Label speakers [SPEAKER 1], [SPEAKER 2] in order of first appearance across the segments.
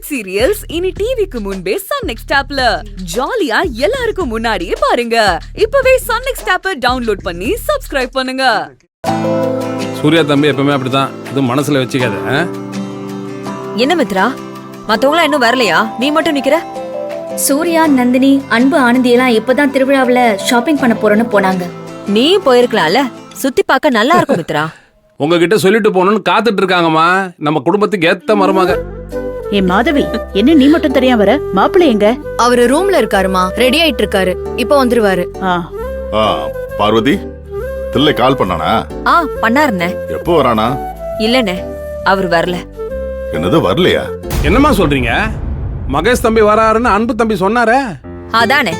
[SPEAKER 1] Hit serials இனி டிவிக்கு முன்பே சன் நெக்ஸ்ட் ஆப்ல ஜாலியா எல்லாருக்கும் முன்னாடியே பாருங்க. இப்பவே சன் நெக்ஸ்ட் ஆப்பை டவுன்லோட் பண்ணி சப்ஸ்கிரைப் பண்ணுங்க.
[SPEAKER 2] சூர்யா தம்பி எப்பவுமே அப்படிதான், இது மனசுல வச்சுக்காத.
[SPEAKER 3] என்ன மித்ரா, மத்தவங்களா இன்னும் வரலையா? நீ மட்டும் நிக்கிற?
[SPEAKER 4] சூர்யா, நந்தினி, அன்பு, ஆனந்தி எல்லாம் இப்பதான் திருவிழாவுல ஷாப்பிங் பண்ண போறோம்னு போனாங்க.
[SPEAKER 3] நீ போயிருக்கலாம்ல, சுத்தி பார்க்க நல்லா இருக்கும் மித்ரா.
[SPEAKER 2] உங்ககிட்ட சொல்லிட்டு போகணும்னு காத்துட்டு இருக்காங்கம்மா, நம்ம குடும்பத்துக்கு ஏத்த மருமக.
[SPEAKER 5] ஏ மாதவி, என்ன நீ மட்டும் தெரியாம வர? மாப்பிள்ளை எங்க?
[SPEAKER 6] அவரு ரூம்ல இருக்காருமா, ரெடி ஆயிட்டு இருக்காரு, இப்ப வந்துருவாரு.
[SPEAKER 7] பார்வதி, தில்லை கால் பண்ணானா?
[SPEAKER 3] பண்ணாருண்ணே.
[SPEAKER 7] எப்போ வரானா?
[SPEAKER 3] இல்லண்ணே, அவர் வரல.
[SPEAKER 7] என்னது வரலையா?
[SPEAKER 2] என்னம்மா சொல்றீங்க? மகேஷ் தம்பி வராருன்னு அன்பு தம்பி சொன்னாரே.
[SPEAKER 3] அதானே,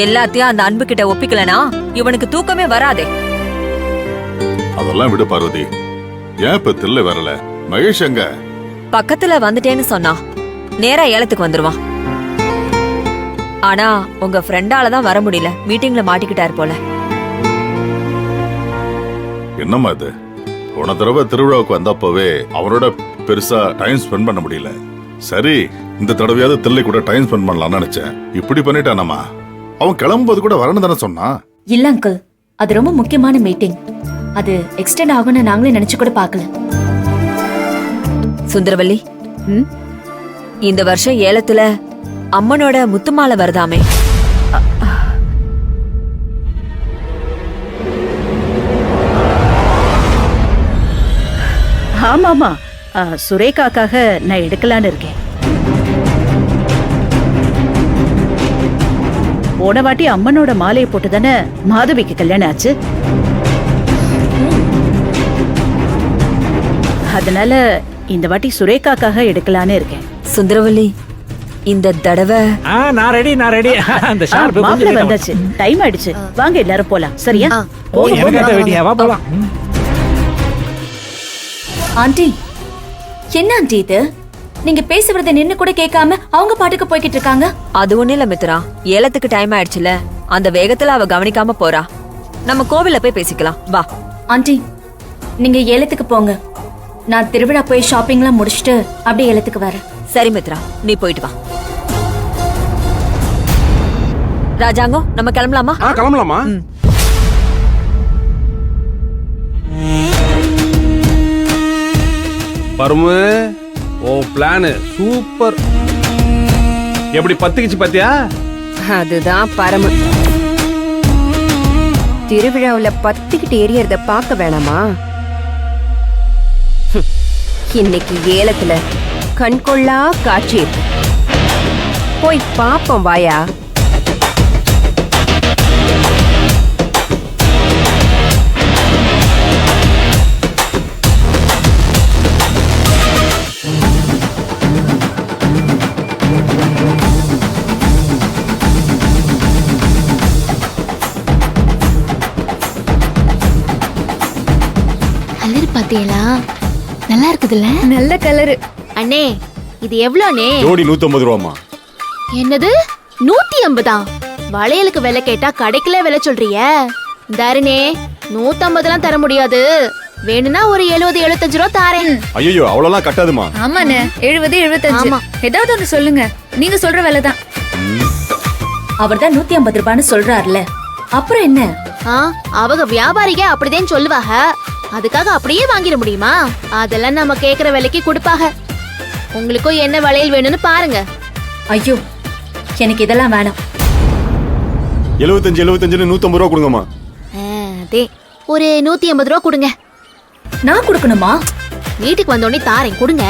[SPEAKER 3] எல்லாத்தையும் அந்த அன்பு கிட்ட ஒப்பிக்கலனா இவனுக்கு தூக்கமே வராதே.
[SPEAKER 7] அதெல்லாம் விடு பார்வதி, ஏன் இப்ப தில்லை வரல? மகேஷ் எங்க?
[SPEAKER 3] பக்கத்துல வந்துட்டேன்னு சொன்னா நேரா ஏலத்துக்கு வந்துருவான். ஆனா உங்க ஃப்ரெண்டால தான் வர முடியல, மீட்டிங்ல மாட்டிக்கிட்டாரு போல.
[SPEAKER 7] என்னம்மா இது? போன தடவை திருவிழாவுக்கு வந்தப்பவே அவரோட பெருசா டைம் ஸ்பெண்ட் பண்ண முடியல. சரி, இந்த தடவையாவது தில்லை கூட டைம் ஸ்பெண்ட் பண்ணலாம்னு நினைச்சேன். இப்படி பண்ணிட்டானம்மா. அவன் கிளம்பும்போது கூட வரணும் தானே சொன்னா.
[SPEAKER 4] இல்ல அங்கிள், அது ரொம்ப முக்கியமான மீட்டிங். அது எக்ஸ்டெண்ட் ஆகும்னு நாங்களே நினைச்சு கூட பார்க்கல.
[SPEAKER 3] சுந்தரவல்லி, இந்த வருஷம் ஏலத்துல அம்மனோட முத்துமாலை வருதாமே.
[SPEAKER 5] ஆமாமா, சுரேகாக்காக நான் எடுக்கலான்னு இருக்கேன். போன வாட்டி அம்மனோட மாலையை போட்டு தானே மாதவிக்கு கல்யாணம் ஆச்சு. அதனால இந்த வாட்டி சுரேகாக்காக எடுக்கலான்னு இருக்கேன்.
[SPEAKER 3] சுந்தரவல்லி, இந்த தடவை
[SPEAKER 8] நான் ரெடி. அந்த ஷார்ப்
[SPEAKER 5] மாப்பிள்ளை வந்தாச்சு, டைம் ஆயிடுச்சு. வாங்க எல்லாரும் போலாம். சரியா?
[SPEAKER 8] வா போலாம்.
[SPEAKER 4] ஆண்டி, என்ன ஆண்டி இது? நீங்க பேசுறத நின்னு கூட கேட்காம அவங்க பாட்டுக்கு போய்கிட்டு இருக்காங்க.
[SPEAKER 3] அது ஒண்ணு இல்ல மித்ரா, ஏலத்துக்கு டைம் ஆயிடுச்சுல, அந்த வேகத்துல அவ கவனிக்காம போறா. நம்ம கோவில்ல போய் பேசிக்கலாம், வா.
[SPEAKER 4] ஆண்டி, நீங்க ஏலத்துக்கு போங்க. நான் திருவிழா போய் ஷாப்பிங்லாம் முடிச்சுட்டு அப்படியே ஏலத்துக்கு வரேன்.
[SPEAKER 3] சரி மித்ரா, நீ போயிட்டு வா. ராஜாங்கோ, நம்ம கிளம்பலாமா?
[SPEAKER 2] கிளம்பலாமா? பருமு, ஓ பிளான் சூப்பர். எப்படி பத்திக்கிச்சு பாத்தியா?
[SPEAKER 6] அதுதான் பரம. திருவிழாவுல பத்திக்கிட்டு எரியறத பார்க்க வேணாமா? இன்னைக்கு ஏலத்துல கண்கொள்ளா காட்சி. போய் பாப்போம் வாயா.
[SPEAKER 9] பாத்தீங்களா? நல்லா இருக்குதுல்ல? நல்ல கலரு. அண்ணே, இது எவ்வளோனே?
[SPEAKER 7] ஜோடி 150 ரூபாமா.
[SPEAKER 9] என்னது 150? வளையலுக்கு விலை கேட்டா கடைக்குள்ள விலை சொல்றிய? தாருனே, 150 தர முடியாது. வேணும்னா ஒரு 70-75 ரூபா தாரேன்.
[SPEAKER 7] ஐயோ, அவ்வளவுலாம் கட்டாதுமா.
[SPEAKER 10] ஆமாண்ணே, 70-75. ஏதாவது ஒன்று சொல்லுங்க, நீங்க சொல்ற விலை தான்.
[SPEAKER 4] அவர்தான் 150 ரூபான்னு சொல்றாருல, அப்புறம் என்ன?
[SPEAKER 9] அவங்க வியாபாரிக அப்படிதான் சொல்லுவாங்க. அதுக்காக அப்படியே வாங்கிட முடியுமா? அதெல்லாம் நம்ம கேக்குற விலைக்கு கொடுப்பாங்க. உங்களுக்கும் என்ன வளையல் வேணும்னு பாருங்க.
[SPEAKER 4] ஐயோ, எனக்கு இதெல்லாம் வேணாம்.
[SPEAKER 7] 75 150 ரூபா கொடுங்கம்மா.
[SPEAKER 9] அதே ஒரு 150 ரூபா கொடுங்க.
[SPEAKER 4] நான் கொடுக்கணுமா?
[SPEAKER 9] வீட்டுக்கு வந்தோடனே தாரேன், கொடுங்க.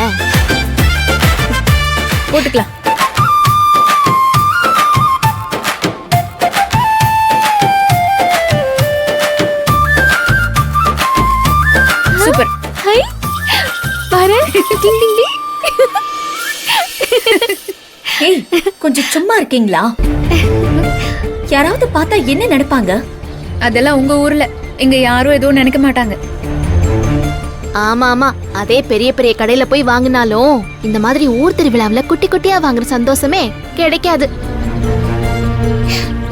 [SPEAKER 4] போட்டுக்கலாம்.
[SPEAKER 9] சூப்பர். ஹை பாரு. டிங் டிங் டிங்.
[SPEAKER 4] ஏய், கொஞ்சம் சும்மா இருக்கீங்களா? யாராவது பார்த்தா என்ன நினைப்பாங்க?
[SPEAKER 10] அதெல்லாம் உங்க ஊர்ல, இங்க யாரும் எதுவும் நினைக்க மாட்டாங்க.
[SPEAKER 9] ஆமா ஆமா, அதே பெரிய பெரிய கடையில போய் வாங்கினாலும் இந்த மாதிரி ஊர் திருவிழாவுல குட்டி குட்டியா வாங்குற சந்தோஷமே கிடைக்காது.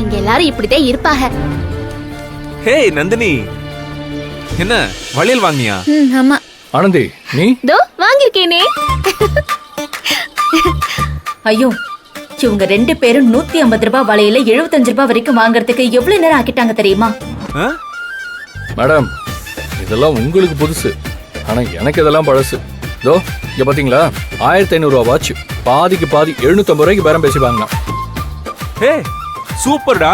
[SPEAKER 9] இங்க எல்லாரும் இப்படிதான் இருப்பாங்க.
[SPEAKER 8] ஹே நந்தினி, என்ன வளையல் வாங்கியா?
[SPEAKER 10] ஆமா.
[SPEAKER 8] ஆனந்தி, நீ?
[SPEAKER 9] தோ வாங்கிருக்கேனே.
[SPEAKER 4] ஐயோ இவங்க 2 பேரும் 150 ரூபாய் வளையல 75 ரூபாய் வரைக்கும் வாங்குறதுக்கு எவ்வளவு நேரம் ஆக்கிட்டாங்க தெரியுமா?
[SPEAKER 8] ஆ?
[SPEAKER 11] மேடம் இதெல்லாம் உங்களுக்கு புதுசு ஆனா எனக்கு இதெல்லாம் பழசு. இதோ இங்க பாத்தீங்களா 1500 ரூபா வாட்ச் பாதிக்கு பாதி 750 ரூபாய்க்கு பேரம் பேசி வாங்கினா.
[SPEAKER 8] ஹே சூப்பர்டா.